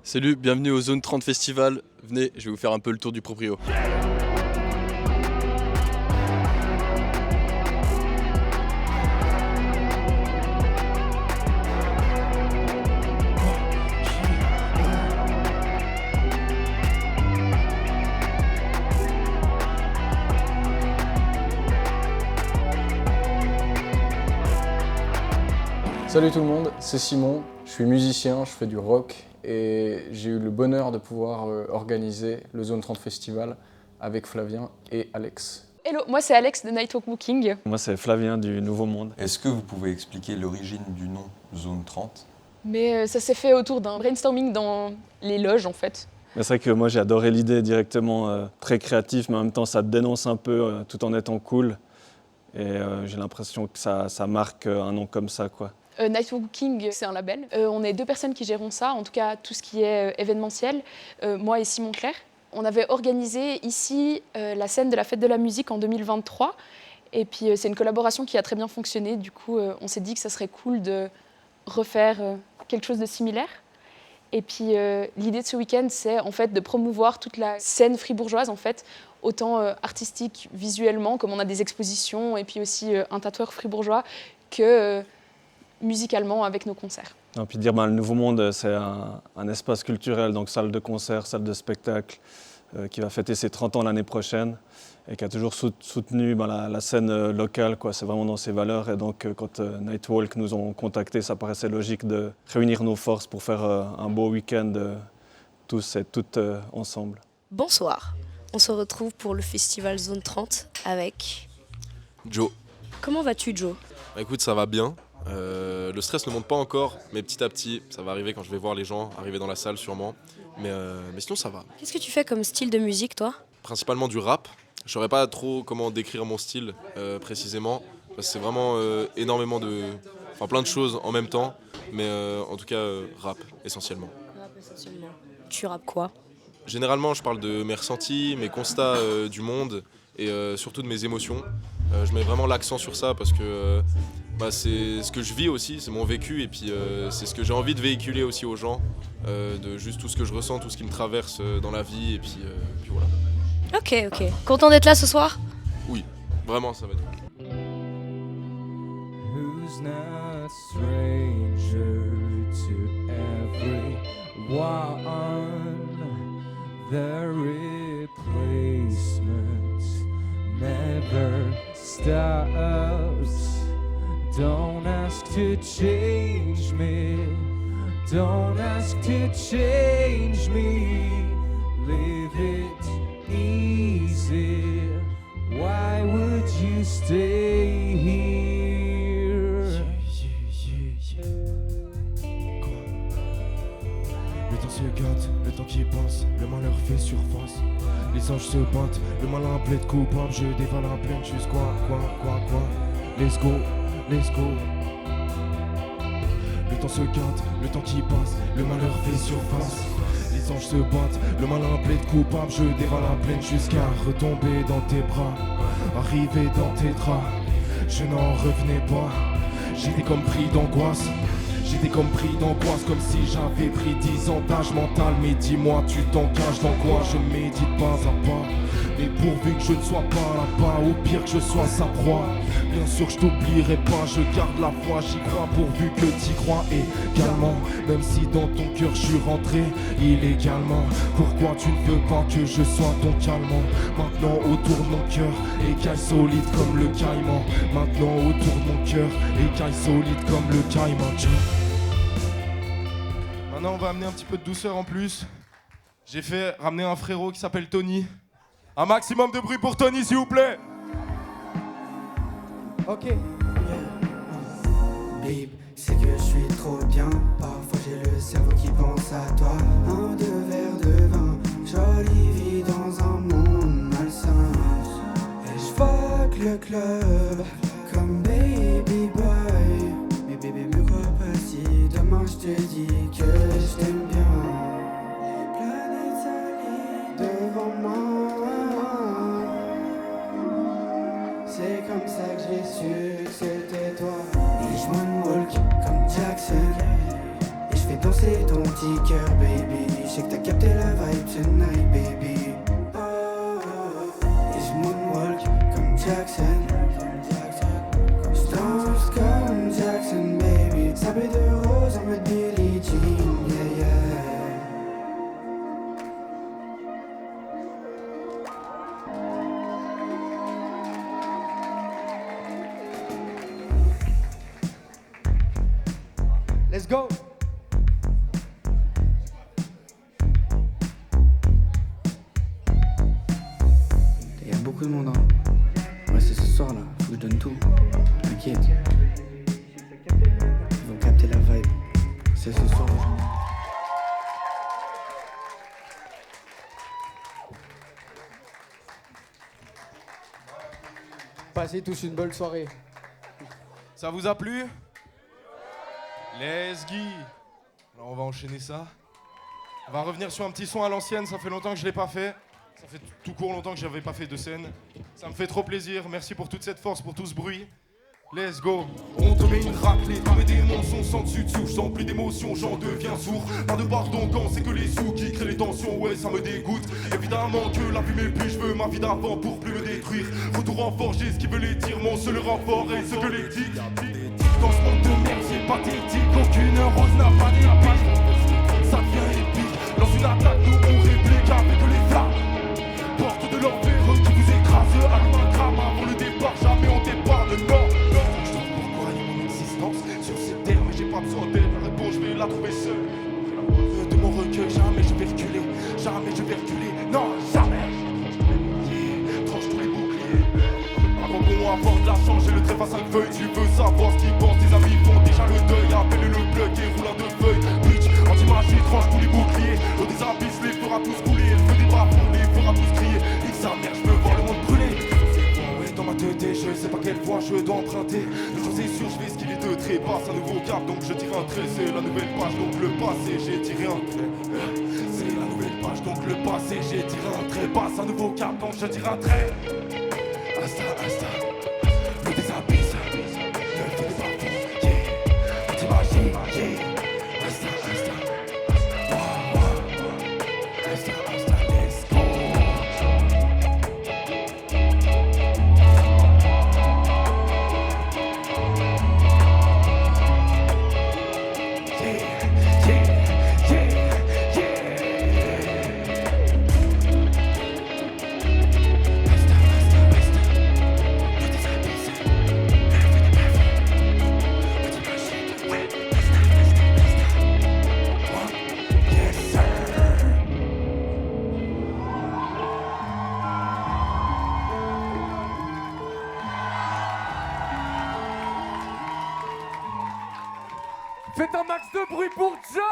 Salut, bienvenue au Zone 30 Festival. Venez, je vais vous faire un peu le tour du proprio. Salut tout le monde, c'est Simon, je suis musicien, je fais du rock et j'ai eu le bonheur de pouvoir organiser le Zone 30 Festival avec Flavien et Alex. Hello, moi c'est Alex de Nightwalk Booking. Moi c'est Flavien du Nouveau Monde. Est-ce que vous pouvez expliquer l'origine du nom Zone 30 ? Mais ça s'est fait autour d'un brainstorming dans les loges en fait. Mais c'est vrai que moi j'ai adoré l'idée directement, très créatif, mais en même temps ça dénonce un peu tout en étant cool. Et j'ai l'impression que ça marque un nom comme ça, quoi. Nightwalk Booking, c'est un label. On est deux personnes qui gérons ça, en tout cas tout ce qui est événementiel, moi et Simon Claire. On avait organisé ici la scène de la fête de la musique en 2023. Et puis c'est une collaboration qui a très bien fonctionné. Du coup, on s'est dit que ça serait cool de refaire quelque chose de similaire. Et puis l'idée de ce week-end, c'est en fait de promouvoir toute la scène fribourgeoise, en fait, autant artistique visuellement, comme on a des expositions, et puis aussi un tatoueur fribourgeois, que musicalement avec nos concerts. Et puis dire, le Nouveau Monde, c'est un espace culturel, donc salle de concert, salle de spectacle, qui va fêter ses 30 ans l'année prochaine et qui a toujours soutenu la scène locale, quoi. C'est vraiment dans ses valeurs. Et donc, quand Nightwalk nous ont contactés, ça paraissait logique de réunir nos forces pour faire un beau week-end tous et toutes ensemble. Bonsoir, on se retrouve pour le festival Zone 30 avec Joe. Comment vas-tu, Joe ? Écoute, ça va bien. Le stress ne monte pas encore, mais petit à petit, ça va arriver quand je vais voir les gens arriver dans la salle sûrement. Mais sinon, ça va. Qu'est-ce que tu fais comme style de musique, toi ? Principalement du rap. Je ne saurais pas trop comment décrire mon style précisément, parce que c'est vraiment énormément plein de choses en même temps, mais en tout cas rap essentiellement. Rap essentiellement. Tu rappes quoi ? Généralement, je parle de mes ressentis, mes constats du monde et surtout de mes émotions. Je mets vraiment l'accent sur ça parce que c'est ce que je vis aussi, c'est mon vécu et puis c'est ce que j'ai envie de véhiculer aussi aux gens, de juste tout ce que je ressens, tout ce qui me traverse dans la vie et puis voilà. Ok. Content d'être là ce soir ? Oui, vraiment ça va être cool. Who's not stranger to everyone? The replacement never stops. Don't ask to change me. Don't ask to change me. Leave it easy. Why would you stay here? Le temps se gâte, le temps qui passe, le malheur fait surface. Les anges se battent, le malin plaide coupable, je dévale en pleine juste quoi. Let's go. Le temps se gâte, le temps qui passe, le malheur fait surface. Les anges se battent, le malin plaide coupable, je dévale en pleine jusqu'à retomber dans tes bras, arriver dans tes draps. Je n'en revenais pas, j'étais comme pris d'angoisse. Comme si j'avais pris 10 ans d'âge mental. Mais dis-moi, tu t'engages dans quoi? Je médite pas à pas. Mais pourvu que je ne sois pas là-bas, ou pire que je sois sa proie. Bien sûr je t'oublierai pas, je garde la foi, j'y crois pourvu que t'y crois également. Même si dans ton cœur je suis rentré illégalement. Pourquoi tu ne veux pas que je sois ton calmant? Maintenant autour de mon cœur, écaille solide comme le caïman. Maintenant autour de mon cœur, écaille solide comme le caïman. Maintenant on va amener un petit peu de douceur en plus. J'ai fait ramener un frérot qui s'appelle Tony. Un maximum de bruit pour Tony s'il vous plaît. Ok. Babe, c'est que je suis trop bien. Parfois j'ai le cerveau qui pense à toi. Un, deux verres de vin. Jolie vie dans un monde malsain. Et je fuck le club comme baby boy. Mais bébé me crois pas si demain je te dis que je t'aime bien. Les planètes s'alignent devant moi. C'est comme ça que j'ai su que c'était toi. Et je moonwalk comme Jackson. Et je fais danser ton petit cœur, baby. go. Il y a beaucoup de monde, hein. Ouais, c'est ce soir là, faut que je donne tout. T'inquiète. Ils vont capter la vibe. C'est ce soir. Passez tous une bonne soirée. Ça vous a plu? Let's go. Alors on va enchaîner ça. On va revenir sur un petit son à l'ancienne, ça fait longtemps que je l'ai pas fait. Ça fait tout court longtemps que j'avais pas fait de scène. Ça me fait trop plaisir, merci pour toute cette force, pour tout ce bruit. Let's go. On te met une raclée, mais des mensonges sans dessus-dessous. Je sens plus d'émotion, j'en deviens sourd. Pas de pardon quand c'est que les sous qui créent les tensions, ouais ça me dégoûte. Évidemment que la vie m'épuise, je veux ma vie d'avant pour plus me détruire. Retour en forge, ce qui veut les dire, mon seul renfort est ce que les dit. Dans ce monde de merde c'est pathétique, aucune rose n'a pas d'épique. Ça devient épique, lance une attaque, nous on réplique avec les flammes. Porte de l'enfer qui vous écrase, allume un gramme avant le départ, jamais on t'épargne, non. Je trouve pourquoi il y a mon existence sur cette terre, mais j'ai pas besoin d'aide, la réponse je vais la trouver seule. De mon recueil, jamais je vais reculer, jamais je vais reculer, non, jamais. Tranche tous les boucliers. Avant bon, avoir de la chance, j'ai le trèfle à 5 feuilles. Tu veux savoir ce qu'ils pensent, tes amis font déjà le deuil. Appelle le plug et roule un de feuilles. Bitch, anti-magie, tranche tous les boucliers. L'eau des abysses les fera tous couler. Le feu des bras les fera tous crier. Nique sa mère, je veux voir le monde brûler. Ouais, dans ma tête, je sais pas quelle voie je dois emprunter. Une chose est sûre, je vais esquiver de trait. Passe un nouveau cap, donc je tire un trait. C'est la nouvelle page, donc le passé, j'ai tiré un trait. C'est la nouvelle page, donc le passé, j'ai tiré un trait. Passe un nouveau cap, donc je tire un trait. Asta, asta, le désabisse, le feu des parfums, yeah, anti-magie, yeah, asta, asta, wow, wow, asta, asta, let's go. Yeah, yeah, yeah, yeah. Asta, asta, asta, le désabisse, le feu des parfums, anti-magie, ouais, asta, asta, asta, wow, yes sir. Faites un max de bruit pour Ja.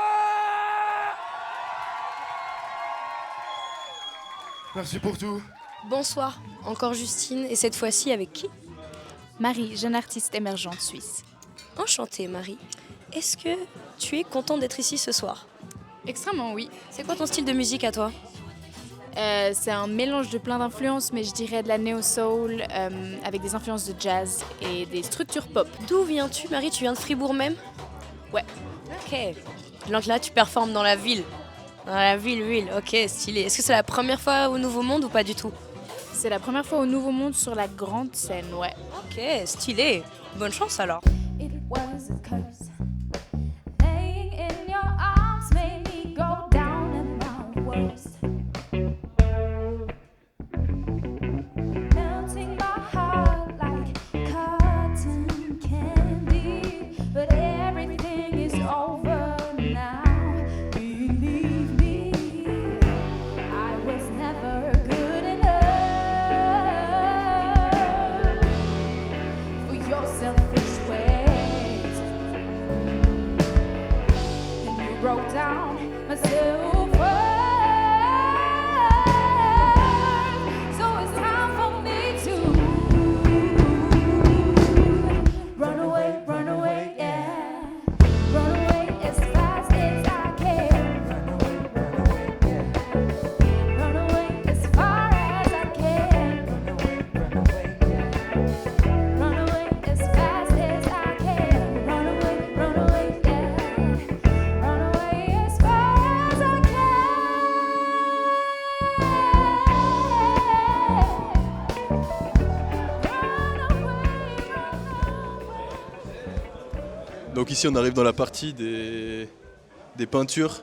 Merci pour tout. Bonsoir, encore Justine, et cette fois-ci avec qui? Marie, jeune artiste émergente suisse. Enchantée Marie. Est-ce que tu es contente d'être ici ce soir? Extrêmement, oui. C'est quoi ton style de musique à toi? C'est un mélange de plein d'influences, mais je dirais de la néo-soul avec des influences de jazz et des structures pop. D'où viens-tu Marie? Tu viens de Fribourg même? Ouais. Ok. Donc là tu performes dans la ville. Dans la ville, ok, stylé. Est-ce que c'est la première fois au Nouveau Monde ou pas du tout? C'est la première fois au Nouveau Monde sur la grande scène, ouais. Ok, stylé. Bonne chance alors. It was a curse. Laying in your arms made me go down at my worst. Melting my heart like cotton candy. But everything is over now. Believe me, I was never good enough for your selfish ways. And you broke down my self-worth. So it's time for me to run away, yeah. Run away as fast as I can. Run away as far as I can. Run away as fast as I can. Run away, yeah. Run away as far as I can. Donc ici on arrive dans la partie des peintures.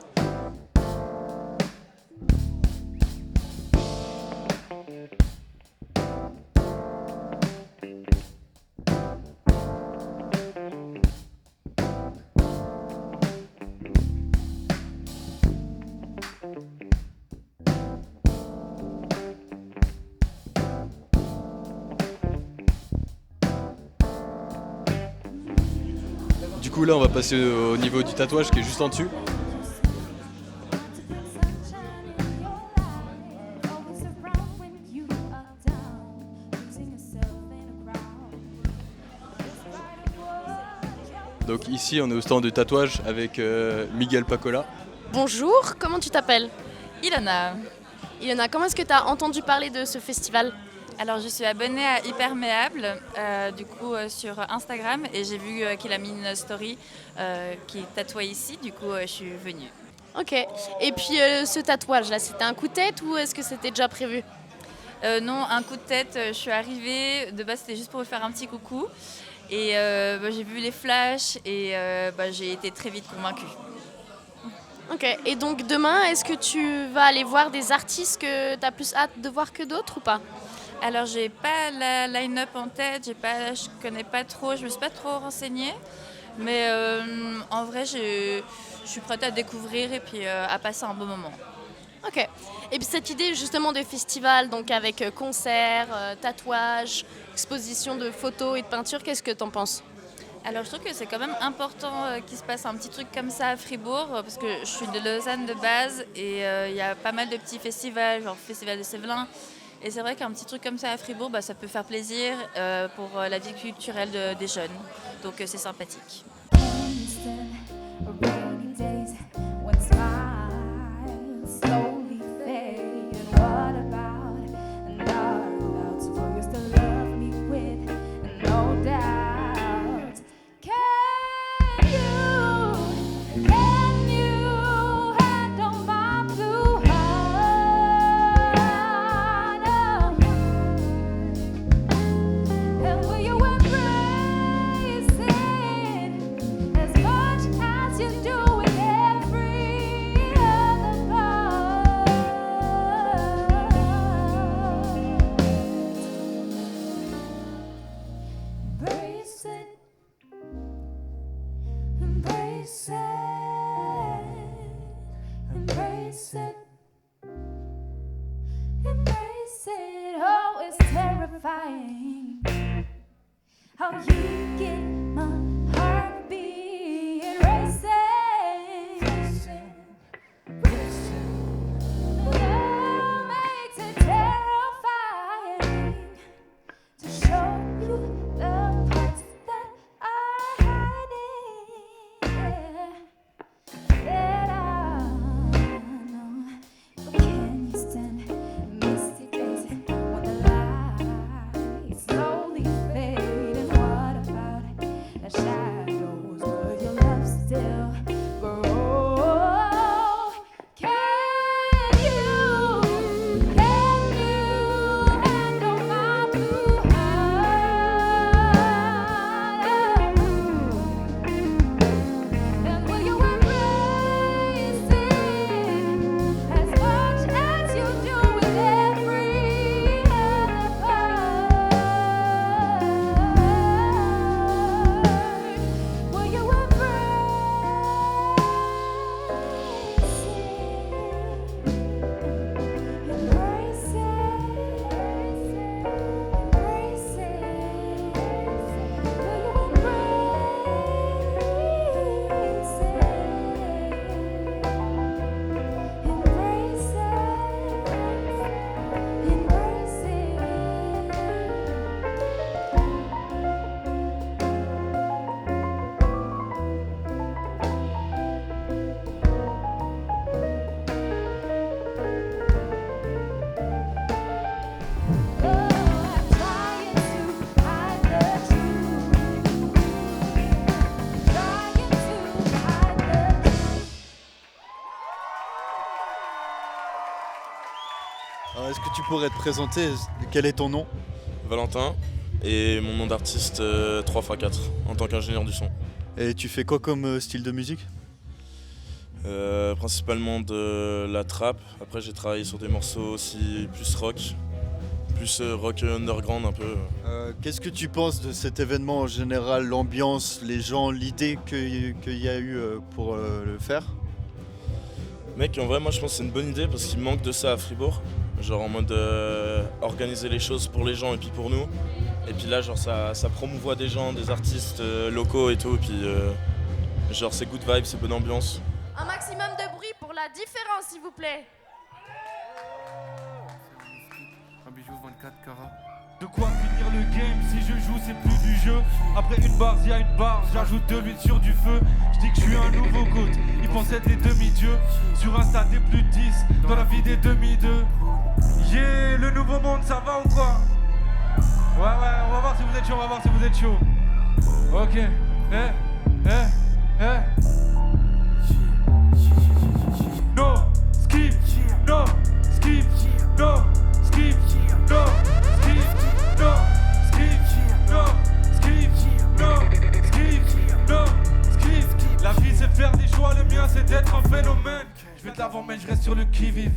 Du coup, là, on va passer au niveau du tatouage qui est juste en dessus. Donc ici, on est au stand de tatouage avec Miguel Pacola. Bonjour, comment tu t'appelles? Ilona. Ilona, comment est-ce que tu as entendu parler de ce festival? Alors je suis abonnée à Hyperméable sur Instagram et j'ai vu qu'il a mis une story qui est tatouée ici, du coup je suis venue. Ok, et puis ce tatouage là, c'était un coup de tête ou est-ce que c'était déjà prévu? Non, un coup de tête, je suis arrivée, de base c'était juste pour vous faire un petit coucou et j'ai vu les flashs et j'ai été très vite convaincue. Ok, et donc demain, est-ce que tu vas aller voir des artistes que tu as plus hâte de voir que d'autres ou pas? Alors j'ai pas la line-up en tête, je connais pas trop, je me suis pas trop renseignée, mais en vrai je suis prête à découvrir et puis à passer un bon moment. Ok, et puis cette idée justement de festival, donc avec concerts, tatouages, exposition de photos et de peintures, qu'est-ce que t'en penses? Alors je trouve que c'est quand même important qu'il se passe un petit truc comme ça à Fribourg, parce que je suis de Lausanne de base et il y a pas mal de petits festivals, genre le Festival de Sévelin. Et c'est vrai qu'un petit truc comme ça à Fribourg, ça peut faire plaisir pour la vie culturelle des jeunes. Donc c'est sympathique. How you get my heartbeat racing. Love makes it terrifying to show you the parts that are hiding. That I know. Can you stand misty days when the lights slowly fade? And what about the shadows? Will your love still grow? Can you handle my blue heart? And will you embrace it as much as you do with every other part? Will you embrace Alors, est-ce que tu pourrais te présenter? Quel est ton nom? Valentin et mon nom d'artiste 3x4 en tant qu'ingénieur du son. Et tu fais quoi comme style de musique? Principalement de la trap. Après j'ai travaillé sur des morceaux aussi plus rock underground un peu. Qu'est-ce que tu penses de cet événement en général, l'ambiance, les gens, l'idée qu'il y a eu pour le faire? Mec, en vrai, moi je pense que c'est une bonne idée parce qu'il manque de ça à Fribourg. Genre en mode organiser les choses pour les gens et puis pour nous. Et puis là, genre ça promouvoit des gens, des artistes locaux et tout. Et puis genre c'est good vibe, c'est bonne ambiance. Un maximum de bruit pour la différence, s'il vous plaît. Un bijou 24 carats. De quoi finir le game, si je joue c'est plus du jeu. Après une barre, y a une barre, j'ajoute de l'huile sur du feu. Je dis que je suis un nouveau goat, ils pensent être des demi-dieux. Sur Insta des plus de 10, dans la vie des demi-deux. Yeah, le nouveau monde ça va ou quoi? Ouais, on va voir si vous êtes chaud, on va voir si vous êtes chaud. Ok, No, skip, no, skip, no, skip, no, skip, no, skip, no, skip, no, skip, no, skip. La vie c'est faire des choix, le mien c'est d'être un phénomène. Je vais de l'avant mais je reste sur le qui-vive.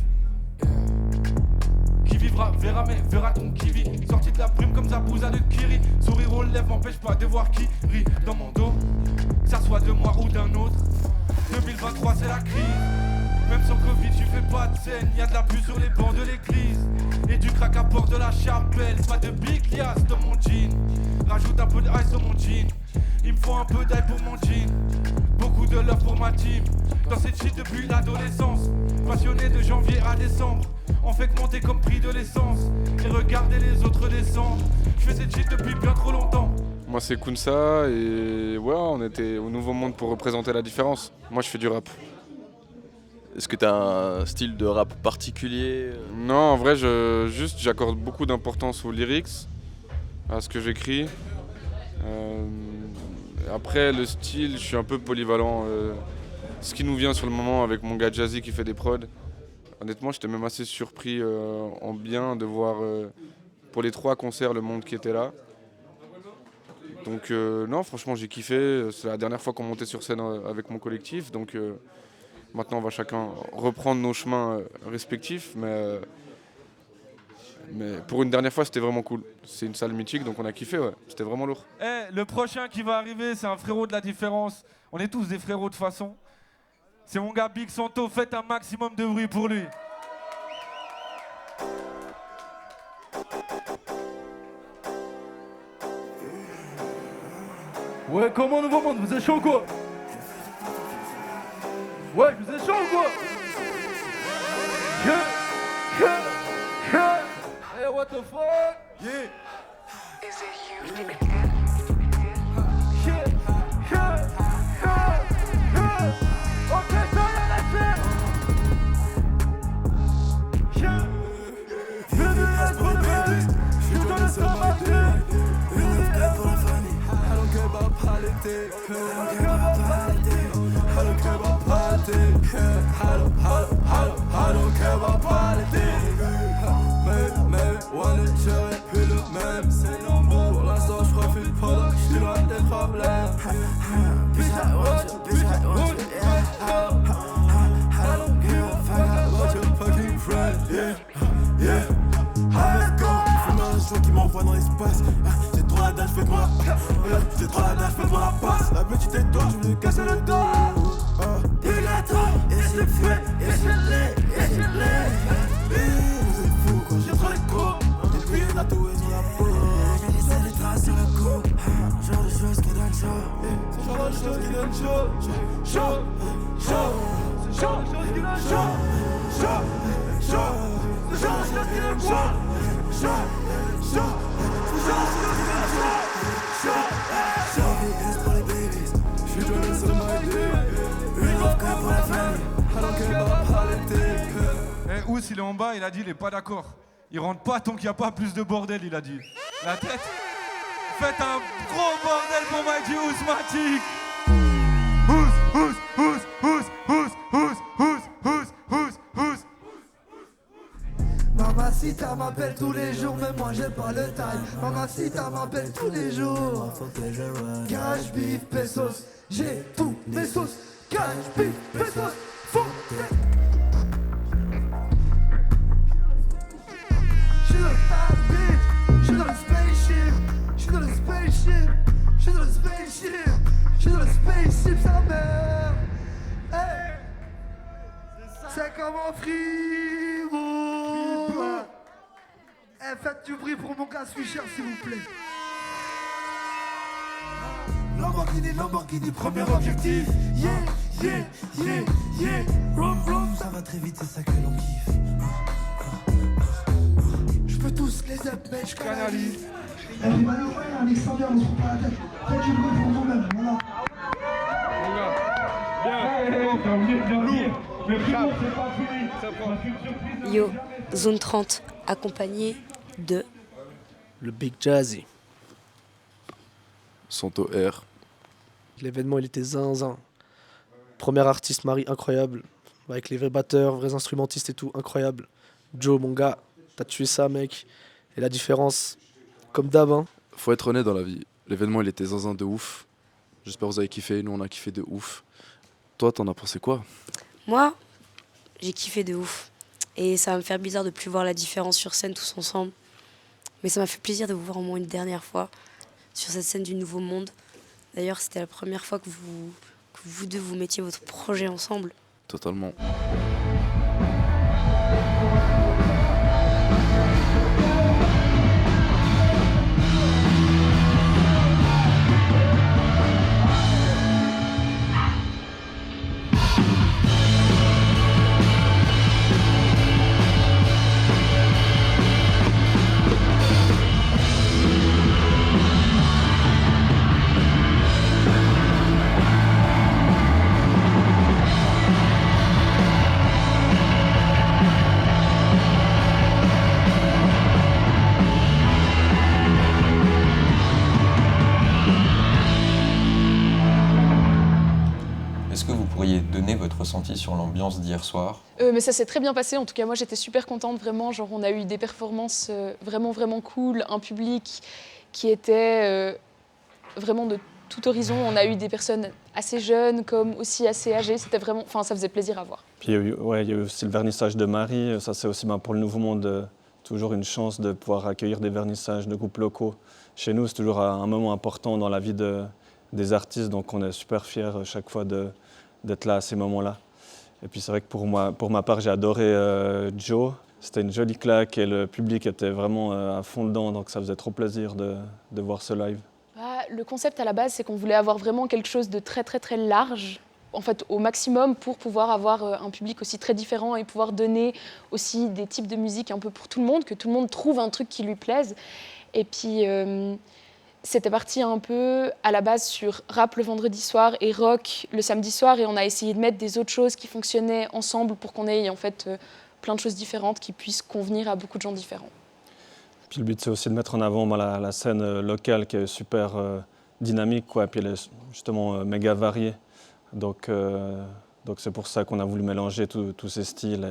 Qui vivra, verra mais verra ton qui vit. Sorti de la brume comme Zabouza de Kiri. Sourire aux lèvres m'empêche pas de voir qui rit dans mon dos. Que ça soit de moi ou d'un autre. 2023 c'est la crise. Même sans Covid tu fais pas de scène. Y'a de la pub sur les bancs de l'église. Et du crack à bord de la chapelle. Pas de big lias dans mon jean. Rajoute un peu d'ice sur mon jean. Il me faut un peu d'ail pour mon jean. Beaucoup de love pour ma team. Dans cette shit depuis l'adolescence. Passionné de janvier à décembre. On fait que monter comme prix de l'essence. Et regarder les autres descendre. Je fais cette shit depuis bien trop longtemps. Moi c'est Kunsa et ouais, on était au Nouveau Monde pour représenter la différence. Moi je fais du rap. Est-ce que tu as un style de rap particulier? Non, en vrai, j'accorde beaucoup d'importance aux lyrics, à ce que j'écris. Après, le style, je suis un peu polyvalent. Ce qui nous vient sur le moment avec mon gars Jazzy qui fait des prods. Honnêtement, j'étais même assez surpris en bien de voir pour les 3 concerts le monde qui était là. Donc non, franchement, j'ai kiffé. C'est la dernière fois qu'on montait sur scène avec mon collectif. Donc maintenant, on va chacun reprendre nos chemins respectifs. Mais pour une dernière fois, c'était vraiment cool. C'est une salle mythique, donc on a kiffé, ouais. C'était vraiment lourd. Le prochain qui va arriver, c'est un frérot de la différence. On est tous des frérots de façon. C'est mon gars Big Santo, faites un maximum de bruit pour lui. Ouais, comment Nouveau Monde, vous êtes chaud quoi? Ouais, vous êtes chaud quoi? Hey, what the fuck? Yeah. Pour l'instant je profite pendant que je suis loin des problèmes. Bitch, I want you, bitch, I want you, yeah. I don't give a fuck about your fucking friend, yeah. Let's go. Fume un joint qui m'envoie dans l'espace. J'ai trop la dalle, fais-moi. J'ai trop la dalle, fais-moi la passe. La petite étoile, je vais lui casser le dos. Il a trop, et je le fais, et je l'ai. Vous êtes fous quand j'ai trop les coups. Des billets tatoués sur la peau. J'ai des traces sur le cou. Genre de choses qui donnent chaud. C'est genre de choses qui donnent chaud. C'est genre de choses qui donnent chaud. C'est genre de choses qui donnent chaud. Pour les babies, je suis donné sur ma vie. Une love pour la famille. Alors que va parler. Ous, il est en bas, il a dit il est pas d'accord. Il rentre pas tant qu'il n'y a pas plus de bordel, il a dit. La tête. Faites un gros bordel pour Mighty Ousmatic. Mamacita m'appelle tous les jours, mais moi j'ai pas le time. Mamacita m'appelle tous les jours. Cash, beef, pesos, j'ai tous mes sauces. Cash, beef, pesos, faut. J'suis dans le bad bitch, j'suis dans le spaceship, j'suis dans le spaceship, j'suis dans le spaceship, j'suis dans le spaceship, sa mère. Hey. Fribourg. Faites du bruit pour mon gars Swisher s'il vous plaît. Lamborghini, premier objectif. Yeah, yeah, yeah, yeah. Rom, ça va très vite, c'est ça que l'on kiffe. Je peux tous les up, mais je canalise. Elle fait mal au ouais, Alexander, on se prend pas la tête. Faites du bruit pour vous-même, voilà. Yo, Zone 30, accompagné de... Le Big Jazzy. Santo R. L'événement, il était zinzin. Premier artiste Marie, incroyable. Avec les vrais batteurs, vrais instrumentistes et tout, incroyable. Joe, mon gars, t'as tué ça, mec. Et la différence, comme d'hab, hein. Faut être honnête dans la vie. L'événement, il était zinzin de ouf. J'espère que vous avez kiffé. Nous, on a kiffé de ouf. Toi, t'en as pensé quoi? Moi, j'ai kiffé de ouf. Et ça va me faire bizarre de plus voir la différence sur scène tous ensemble. Mais ça m'a fait plaisir de vous voir au moins une dernière fois sur cette scène du Nouveau Monde. D'ailleurs, c'était la première fois que vous deux vous mettiez votre projet ensemble. Totalement. Est-ce que vous pourriez donner votre ressenti sur l'ambiance d'hier soir? Mais ça s'est très bien passé, en tout cas moi j'étais super contente vraiment, genre on a eu des performances vraiment cool, un public qui était vraiment de tout horizon, on a eu des personnes assez jeunes comme aussi assez âgées, c'était vraiment, enfin ça faisait plaisir à voir. Puis il y a eu aussi le vernissage de Marie, ça c'est aussi pour le Nouveau Monde toujours une chance de pouvoir accueillir des vernissages de groupes locaux. Chez nous c'est toujours un moment important dans la vie des artistes, donc on est super fiers chaque fois d'être là à ces moments-là. Et puis c'est vrai que pour ma part, j'ai adoré Joe. C'était une jolie claque et le public était vraiment à fond dedans, donc ça faisait trop plaisir de voir ce live. Le concept à la base, c'est qu'on voulait avoir vraiment quelque chose de très large, en fait au maximum pour pouvoir avoir un public aussi très différent et pouvoir donner aussi des types de musique un peu pour tout le monde, que tout le monde trouve un truc qui lui plaise. Et puis c'était parti un peu à la base sur rap le vendredi soir et rock le samedi soir, et on a essayé de mettre des autres choses qui fonctionnaient ensemble pour qu'on ait en fait plein de choses différentes qui puissent convenir à beaucoup de gens différents. Puis le but c'est aussi de mettre en avant la scène locale qui est super dynamique, quoi. Puis elle est justement méga variée. Donc c'est pour ça qu'on a voulu mélanger tous ces styles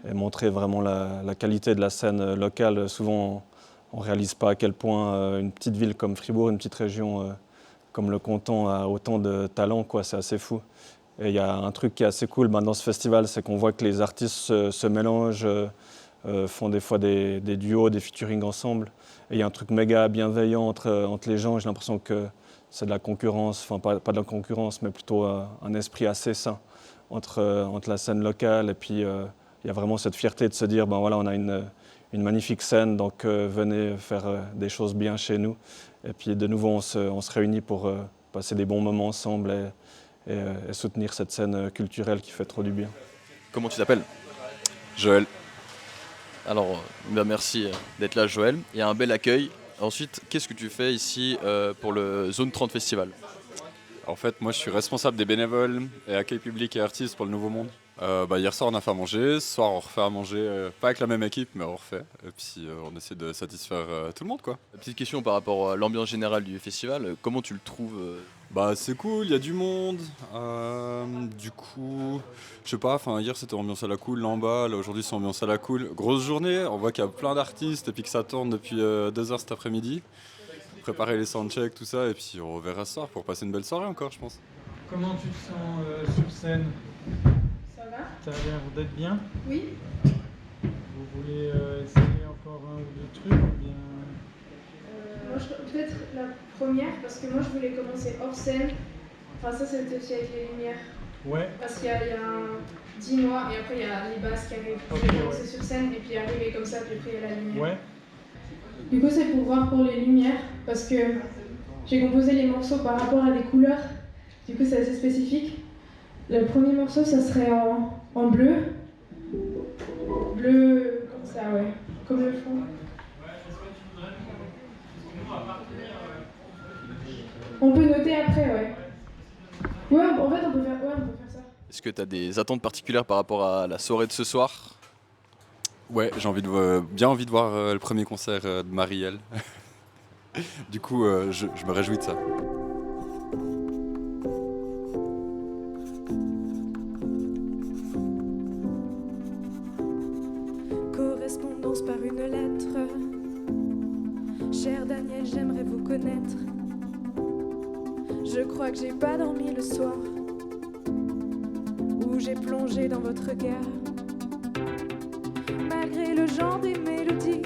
et montrer vraiment la qualité de la scène locale. Souvent on ne réalise pas à quel point une petite ville comme Fribourg, une petite région comme le Canton a autant de talent, quoi. C'est assez fou. Et il y a un truc qui est assez cool dans ce festival, c'est qu'on voit que les artistes se mélangent, font des fois des duos, des featuring ensemble. Et il y a un truc méga bienveillant entre les gens. J'ai l'impression que c'est de la concurrence, enfin pas de la concurrence, mais plutôt un esprit assez sain entre la scène locale. Et puis il y a vraiment cette fierté de se dire, voilà, on a une magnifique scène, donc venez faire des choses bien chez nous. Et puis de nouveau, on se réunit pour passer des bons moments ensemble et soutenir cette scène culturelle qui fait trop du bien. Comment tu t'appelles? Joël. Alors, merci d'être là, Joël. Il y a un bel accueil. Ensuite, qu'est-ce que tu fais ici pour le Zone 30 Festival? En fait, moi je suis responsable des bénévoles et accueil public et artistes pour le Nouveau Monde. Hier soir on a fait à manger, ce soir on refait à manger, pas avec la même équipe mais on refait. Et puis on essaie de satisfaire tout le monde, quoi. Petite question par rapport à l'ambiance générale du festival, comment tu le trouves? C'est cool, il y a du monde. Du coup, je sais pas, hier c'était ambiance à la cool, là en bas, là aujourd'hui c'est ambiance à la cool. Grosse journée, on voit qu'il y a plein d'artistes et puis que ça tourne depuis 2 heures cet après-midi. Préparer les soundchecks, tout ça, et puis on verra ce soir pour passer une belle soirée encore, je pense. Comment tu te sens sur scène? Ça va? Ça a l'air d'être bien? Oui. Vous voulez essayer encore un ou deux trucs ou bien... Moi, peut-être la première, parce que moi je voulais commencer hors scène. Enfin, ça c'était aussi avec les lumières. Ouais. Parce qu'il y a un 10 mois et après il y a les basses qui arrivent. Je vais commencer sur scène et puis arriver comme ça, puis après il y a la lumière. Ouais. Du coup, c'est pour voir pour les lumières parce que j'ai composé les morceaux par rapport à des couleurs. Du coup, c'est assez spécifique. Le premier morceau, ça serait en bleu. Bleu, comme ça, ouais. Comme le fond. On peut noter après, ouais. Ouais, en fait, on peut faire ça. Est-ce que tu as des attentes particulières par rapport à la soirée de ce soir? Ouais, j'ai bien envie de voir le premier concert de Marielle. Du coup, je me réjouis de ça. Correspondance par une lettre. Cher Daniel, j'aimerais vous connaître. Je crois que j'ai pas dormi le soir où j'ai plongé dans votre regard. Malgré le genre des mélodies,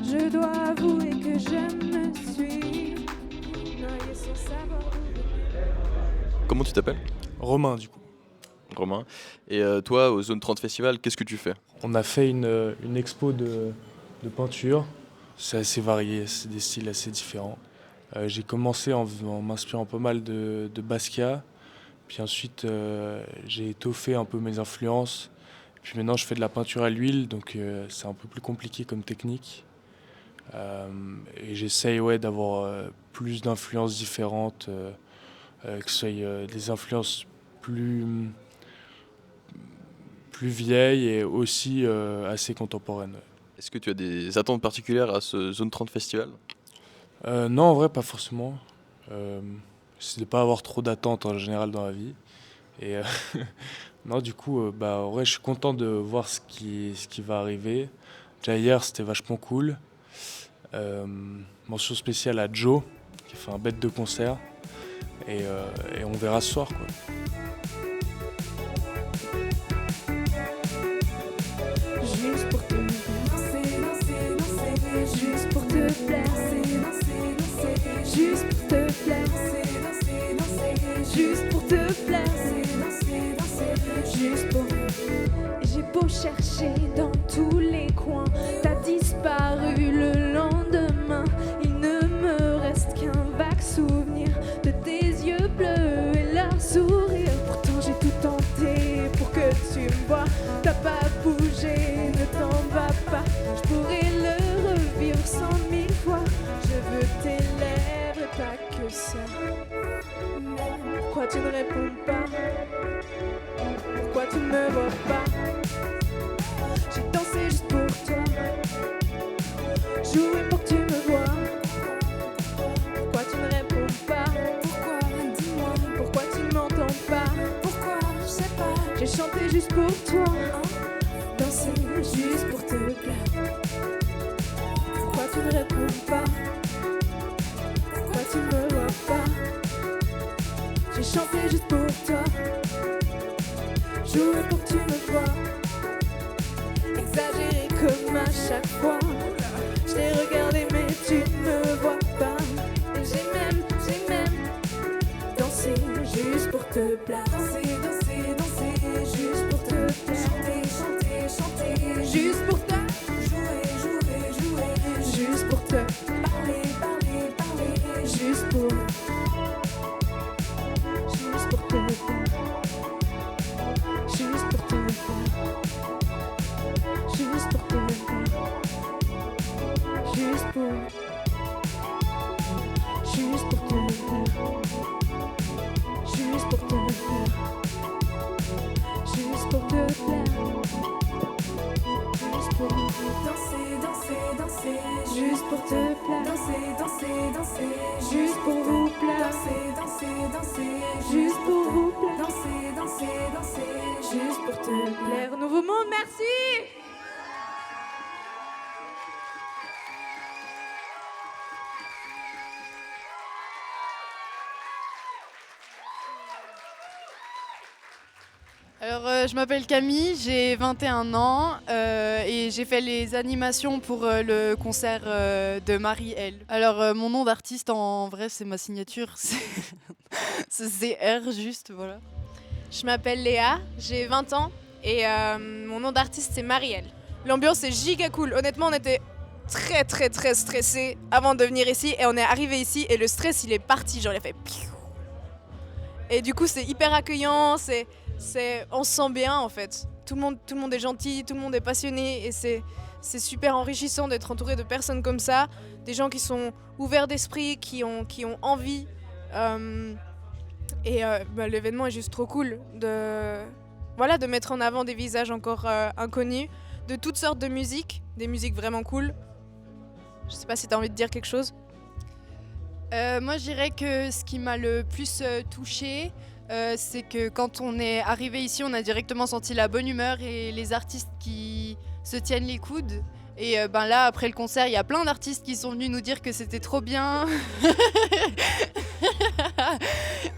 je dois avouer que je me suis noyée sans savoir. Comment tu t'appelles? Romain, du coup. Romain. Et toi, au Zone 30 Festival, qu'est-ce que tu fais? On a fait une expo de peinture. C'est assez varié, c'est des styles assez différents. J'ai commencé en m'inspirant pas mal de Basquiat. Puis ensuite, j'ai étoffé un peu mes influences. Puis maintenant, je fais de la peinture à l'huile, donc c'est un peu plus compliqué comme technique. Et j'essaye d'avoir plus d'influences différentes, que ce soit des influences plus vieilles et aussi assez contemporaines. Est-ce que tu as des attentes particulières à ce Zone 30 Festival? Non, en vrai, pas forcément. C'est de ne pas avoir trop d'attentes en général dans la vie. Et non, du coup, en vrai, je suis content de voir ce qui va arriver. Déjà hier, c'était vachement cool. Mention spéciale à Joe, qui a fait un bête de concert. Et on verra ce soir, quoi. Juste pour te danser, danser, danser. Juste pour te plaire, danser, danser, danser. Juste pour te plaire, danser, danser, danser. Juste pour te plaire, danser, danser, danser. Juste pour. J'ai beau chercher dans tous les coins, t'as disparu le lendemain. Il ne me reste qu'un vague souvenir de tes yeux bleus et leur sourire. Pourtant j'ai tout tenté pour que tu me vois. T'as pas bougé, ne t'en vas pas. Je pourrais le revivre 100 000 fois. Je veux tes lèvres et pas que ça. Pourquoi tu ne réponds pas? Pourquoi tu ne me vois pas? J'ai dansé juste pour toi, joué pour que tu me vois. Pourquoi tu ne réponds pas? Pourquoi? Dis-moi. Pourquoi tu ne m'entends pas? Pourquoi? Je sais pas. J'ai chanté juste pour toi, dansé juste pour te plaire. Pourquoi tu ne réponds pas? Pourquoi tu ne me vois pas? J'ai chanté juste pour toi, joué pour que tu me vois. Exagéré comme à chaque fois. Je t'ai regardé mais tu ne me vois pas. Et j'ai même dansé juste pour te plaire. Danser, danser, danser, juste pour te plaire. Chanter, chanter, chanter, juste pour te jouer, jouer, jouer. Juste pour te parler, parler, parler. Juste pour te plaire. Juste pour te plaire. Juste pour te plaire. Juste pour te plaire. Juste pour te plaire. Juste pour te plaire. Juste pour danser, danser, danser. Juste pour te plaire. Danser, danser, danser. Juste pour vous plaire. Danser, danser, danser. Juste pour vous plaire. Danser, danser, danser. Juste pour te plaire. Nouveau monde, merci. Alors, je m'appelle Camille, j'ai 21 ans et j'ai fait les animations pour le concert de Marie-Elle. Alors, mon nom d'artiste, en vrai, c'est ma signature. Ce CR juste, voilà. Je m'appelle Léa, j'ai 20 ans et mon nom d'artiste c'est Marielle. L'ambiance est giga cool. Honnêtement, on était très stressés avant de venir ici et on est arrivé ici et le stress il est parti, genre il a fait piou. Et du coup c'est hyper accueillant, on se sent bien en fait. Tout le monde est gentil, tout le monde est passionné et c'est super enrichissant d'être entouré de personnes comme ça, des gens qui sont ouverts d'esprit, qui ont envie. L'événement est juste trop cool de mettre en avant des visages encore inconnus, de toutes sortes de musiques, des musiques vraiment cool. Je sais pas si tu as envie de dire quelque chose. Moi, je dirais que ce qui m'a le plus touchée, c'est que quand on est arrivé ici, on a directement senti la bonne humeur et les artistes qui se tiennent les coudes. Et là, après le concert, il y a plein d'artistes qui sont venus nous dire que c'était trop bien.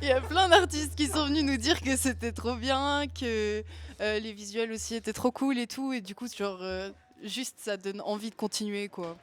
Il y a plein d'artistes qui sont venus nous dire que c'était trop bien, que les visuels aussi étaient trop cool et tout. Et du coup, juste ça donne envie de continuer, quoi.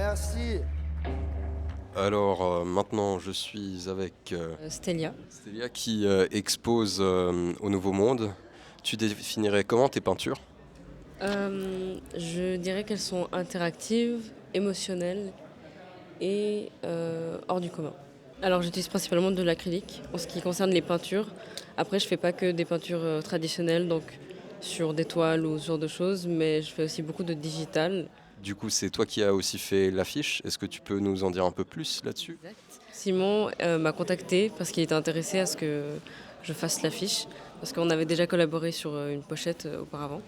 Merci. Alors maintenant je suis avec Stélia. Stélia qui expose au Nouveau Monde. Tu définirais comment tes peintures? Je dirais qu'elles sont interactives, émotionnelles et hors du commun. Alors j'utilise principalement de l'acrylique en ce qui concerne les peintures. Après je fais pas que des peintures traditionnelles, donc sur des toiles ou ce genre de choses, mais je fais aussi beaucoup de digital. Du coup, c'est toi qui as aussi fait l'affiche. Est-ce que tu peux nous en dire un peu plus là-dessus? Simon m'a contacté parce qu'il était intéressé à ce que je fasse l'affiche, parce qu'on avait déjà collaboré sur une pochette auparavant.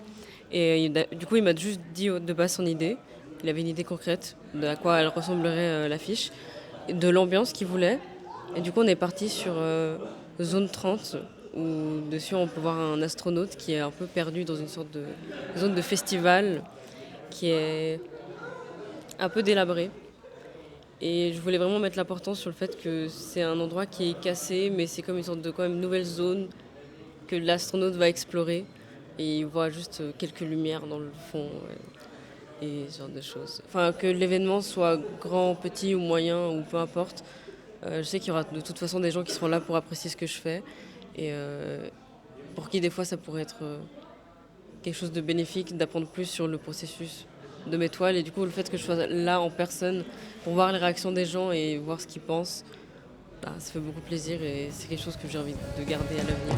Et du coup, il m'a juste dit de base son idée. Il avait une idée concrète de à quoi elle ressemblerait l'affiche, de l'ambiance qu'il voulait. Et du coup, on est parti sur Zone 30, où dessus on peut voir un astronaute qui est un peu perdu dans une sorte de zone de festival qui est un peu délabré. Et je voulais vraiment mettre l'importance sur le fait que c'est un endroit qui est cassé, mais c'est comme une sorte de quand même nouvelle zone que l'astronaute va explorer. Et il voit juste quelques lumières dans le fond et ce genre de choses. Enfin, que l'événement soit grand, petit ou moyen ou peu importe. Je sais qu'il y aura de toute façon des gens qui seront là pour apprécier ce que je fais. Et pour qui des fois ça pourrait être quelque chose de bénéfique, d'apprendre plus sur le processus de mes toiles. Et du coup, le fait que je sois là en personne pour voir les réactions des gens et voir ce qu'ils pensent, ça fait beaucoup plaisir et c'est quelque chose que j'ai envie de garder à l'avenir.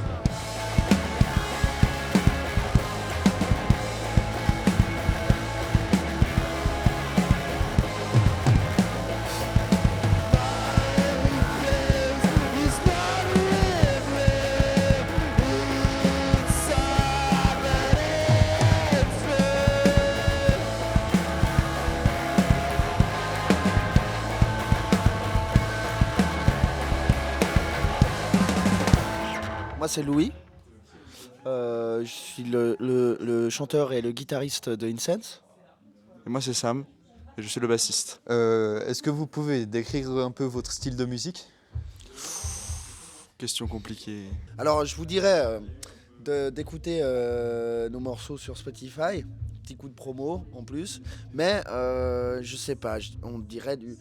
Moi c'est Louis, je suis le chanteur et le guitariste de Incense. Et moi c'est Sam, et je suis le bassiste. Est-ce que vous pouvez décrire un peu votre style de musique? Question compliquée. Alors je vous dirais d'écouter nos morceaux sur Spotify, petit coup de promo en plus, mais je sais pas, on dirait du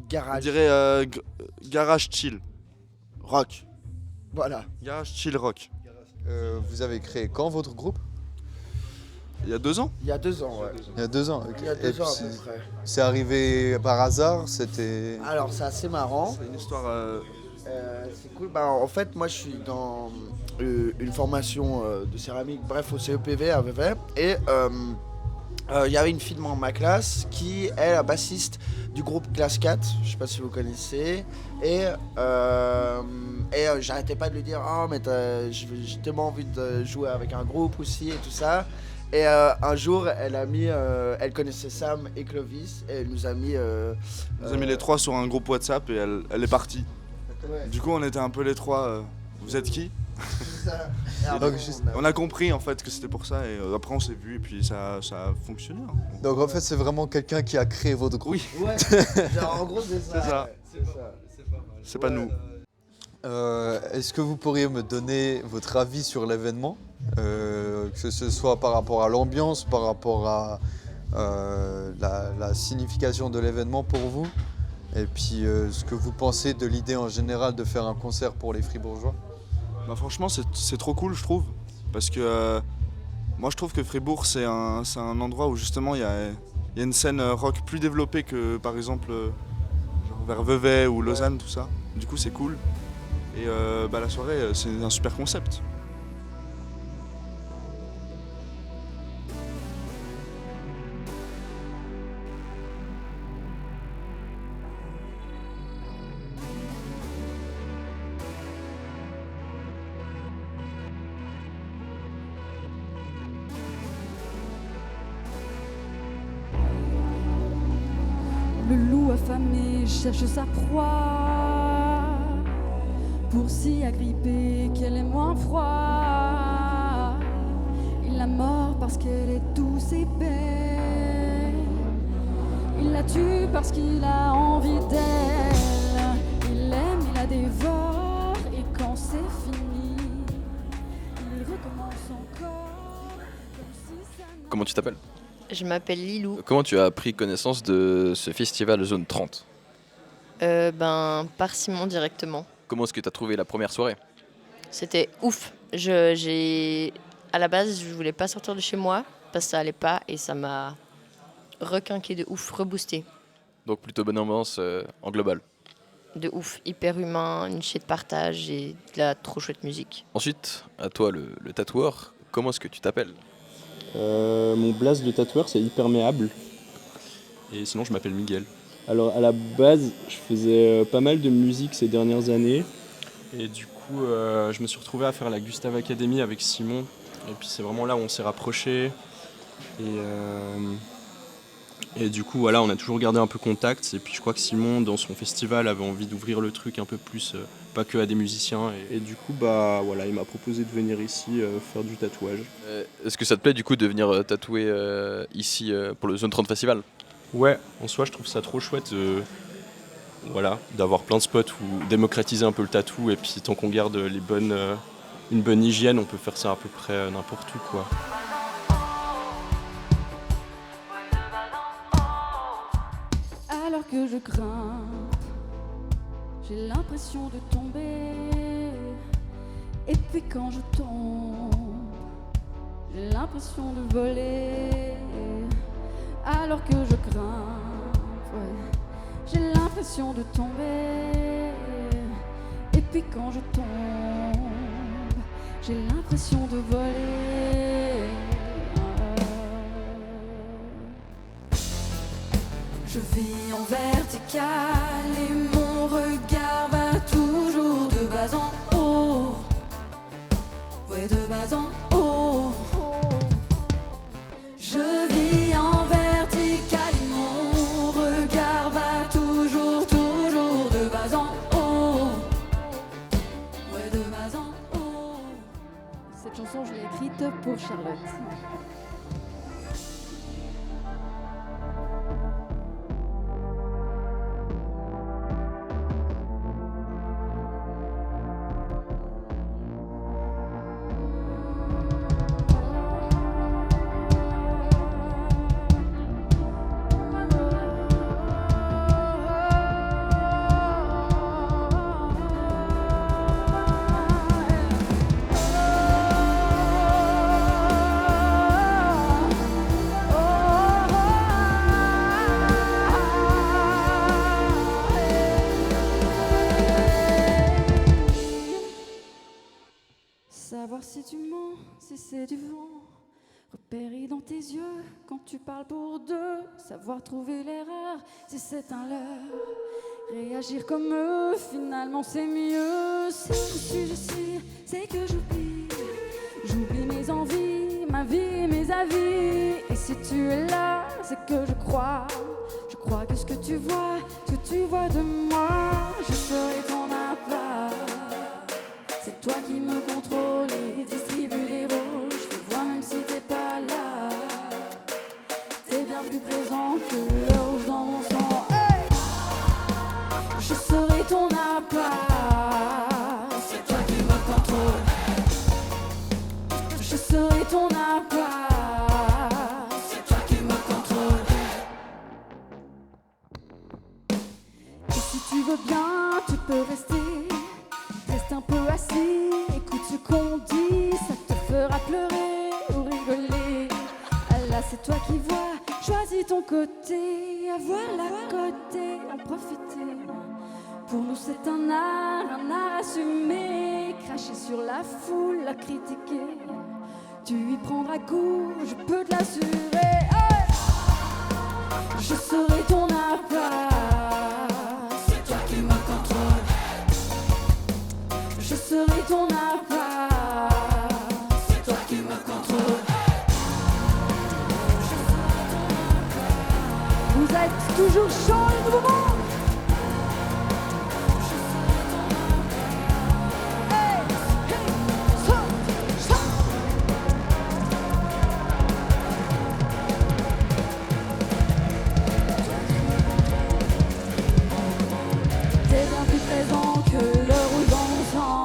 garage. On dirait garage chill. Rock. Voilà. Garage chill rock. Vous avez créé quand votre groupe? Il y a 2 ans. Il y a 2 ans, ouais. Il y a 2 ans, ok. Il y a 2 ans à peu près. C'est arrivé par hasard, c'était... Alors c'est assez marrant. C'est une histoire... c'est cool. En fait, moi je suis dans une formation de céramique, bref, au CEPV à Vevey. Et il y avait une fille de ma classe qui est la bassiste du groupe Classe 4, je sais pas si vous connaissez. Et j'arrêtais pas de lui dire « Oh, mais j'ai tellement envie de jouer avec un groupe aussi et tout ça ». Et un jour, elle connaissait Sam et Clovis et elle nous a mis... nous a mis les 3 sur un groupe WhatsApp et elle est partie. Ouais. Du coup, on était un peu les 3, vous êtes qui? Donc, on a compris en fait que c'était pour ça et après on s'est vu et puis ça a fonctionné. Hein. Donc en fait c'est vraiment quelqu'un qui a créé votre groupe. Oui. Ouais, genre, en gros c'est ça. C'est ça. Ouais, c'est ça. C'est pas nous. Est-ce que vous pourriez me donner votre avis sur l'événement, que ce soit par rapport à l'ambiance, par rapport à la signification de l'événement pour vous, et puis ce que vous pensez de l'idée en général de faire un concert pour les Fribourgeois? Bah franchement c'est trop cool je trouve, parce que moi je trouve que Fribourg c'est un endroit où justement il y a une scène rock plus développée que par exemple genre vers Vevey ou Lausanne, tout ça. Du coup c'est cool et la soirée c'est un super concept. Le loup affamé cherche sa proie pour s'y agripper qu'elle est moins froid. Il la mord parce qu'elle est douce et belle. Il la tue parce qu'il a envie d'elle. Il l'aime, il la dévore et quand c'est fini, il recommence encore comme si ça n'a... Comment tu t'appelles? Je m'appelle Lilou. Comment tu as pris connaissance de ce festival Zone 30? Par Simon directement. Comment est-ce que tu as trouvé la première soirée? C'était ouf. À la base, je voulais pas sortir de chez moi parce que ça allait pas et ça m'a requinqué de ouf, reboosté. Donc plutôt bonne ambiance en global. De ouf, hyper humain, une chier de partage et de la trop chouette musique. Ensuite, à toi le tatoueur, comment est-ce que tu t'appelles? Mon blaze de tatoueur c'est Hyperméable. Et sinon je m'appelle Miguel. Alors à la base je faisais pas mal de musique ces dernières années. Et du coup je me suis retrouvé à faire la Gustave Academy avec Simon. Et puis c'est vraiment là où on s'est rapprochés. Et du coup voilà, on a toujours gardé un peu contact. Et puis je crois que Simon dans son festival avait envie d'ouvrir le truc un peu plus, pas que à des musiciens. Et du coup voilà, il m'a proposé de venir ici faire du tatouage. Est-ce que ça te plaît du coup de venir tatouer ici pour le Zone 30 Festival? Ouais, en soi je trouve ça trop chouette d'avoir plein de spots où démocratiser un peu le tatou et puis tant qu'on garde une bonne hygiène, on peut faire ça à peu près n'importe où quoi. Alors que je grimpe, j'ai l'impression de tomber. Et puis quand je tombe, j'ai l'impression de voler. alors que je grimpe. Ouais. J'ai l'impression de tomber, et puis quand je tombe, j'ai l'impression de voler. Je vis en vertical et mon regard va toujours de bas en haut. Ouais, de bas en haut. Je vis en vertical et mon regard va toujours de bas en haut. Ouais, de bas en haut. Cette chanson, je l'ai écrite pour Charlotte. Savoir si tu mens, si c'est du vent, repérer dans tes yeux quand tu parles pour deux, savoir trouver l'erreur si c'est un leurre, réagir comme eux, finalement c'est mieux. Si je suis, c'est que j'oublie mes envies, ma vie, mes avis. Et si tu es là, c'est que je crois que ce que tu vois de moi, je serai ton appât. C'est toi qui me contrôle et distribue les rôles. Je te vois même si t'es pas là. T'es bien plus présent que le rouge dans mon sang. Hey, je serai ton appât. C'est toi qui me contrôle. Je serai ton appât. C'est toi qui me contrôle. Et si tu veux bien, tu peux rester. Reste un peu assis, écoute ce qu'on dit, ça te fera pleurer ou rigoler. Ah là c'est toi qui vois, choisis ton côté, avoir la côté, en profiter. Pour nous c'est un art assumé, cracher sur la foule, la critiquer. Tu y prendras goût, je peux te l'assurer. Hey, je serai ton appât. C'est toi qui me contrôle. Je serai ton appât. C'est toi qui me contrôle. Vous êtes toujours chaud, le nouveau monde. Hey, hey, saute, saute. T'es bien plus présent que le rouge dans mon sang.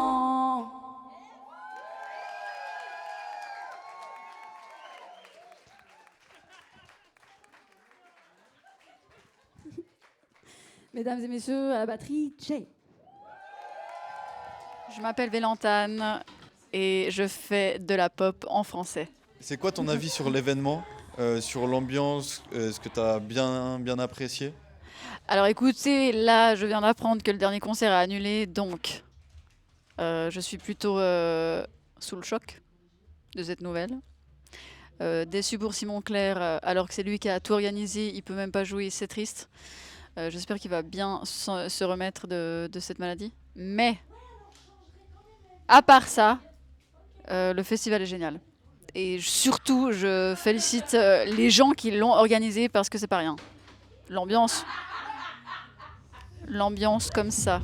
Mesdames et messieurs, à la batterie, Jay. Je m'appelle Vélantane et je fais de la pop en français. C'est quoi ton avis sur l'événement, sur l'ambiance, est-ce que tu as bien apprécié? Alors écoutez, là je viens d'apprendre que le dernier concert est annulé, donc je suis plutôt sous le choc de cette nouvelle. Déçu pour Simon Clerc, alors que c'est lui qui a tout organisé, il peut même pas jouer, c'est triste. J'espère qu'il va bien se remettre de cette maladie. Mais, à part ça, le festival est génial. Et surtout, je félicite les gens qui l'ont organisé parce que c'est pas rien. L'ambiance comme ça.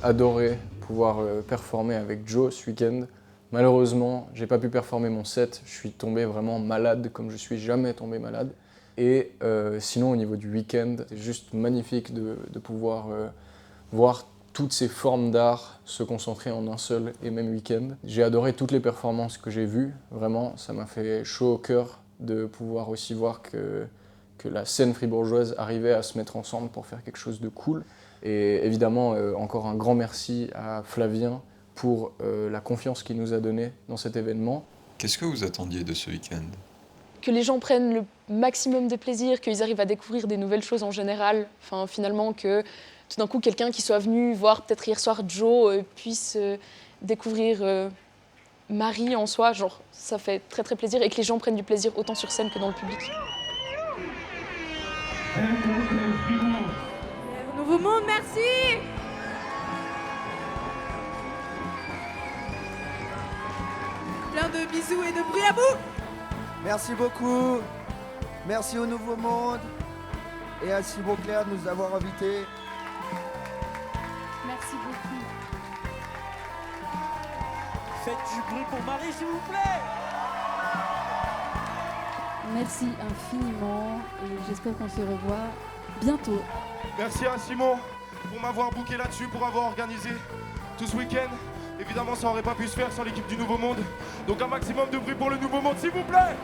adoré pouvoir performer avec Joe ce week-end. Malheureusement, j'ai pas pu performer mon set, je suis tombé vraiment malade comme je suis jamais tombé malade. Et sinon au niveau du week-end, c'est juste magnifique de pouvoir voir toutes ces formes d'art se concentrer en un seul et même week-end. J'ai adoré toutes les performances que j'ai vues, vraiment, ça m'a fait chaud au cœur de pouvoir aussi voir que la scène fribourgeoise arrivait à se mettre ensemble pour faire quelque chose de cool. Et évidemment, encore un grand merci à Flavien pour la confiance qu'il nous a donnée dans cet événement. Qu'est-ce que vous attendiez de ce week-end ? Que les gens prennent le maximum de plaisir, qu'ils arrivent à découvrir des nouvelles choses en général. Enfin, finalement, que tout d'un coup, quelqu'un qui soit venu voir peut-être hier soir Joe puisse découvrir Marie en soi. Genre, ça fait très très plaisir et que les gens prennent du plaisir autant sur scène que dans le public. Nouveau Monde, merci. Plein de bisous et de bruit à bout. Merci beaucoup. Merci au Nouveau Monde et à Simon Claire de nous avoir invités. Merci beaucoup. Faites du bruit pour Marie, s'il vous plaît. Merci infiniment et j'espère qu'on se revoit bientôt. Merci à Simon pour m'avoir booké là-dessus, pour avoir organisé tout ce week-end. Évidemment, ça n'aurait pas pu se faire sans l'équipe du Nouveau Monde. Donc un maximum de bruit pour le Nouveau Monde, s'il vous plaît.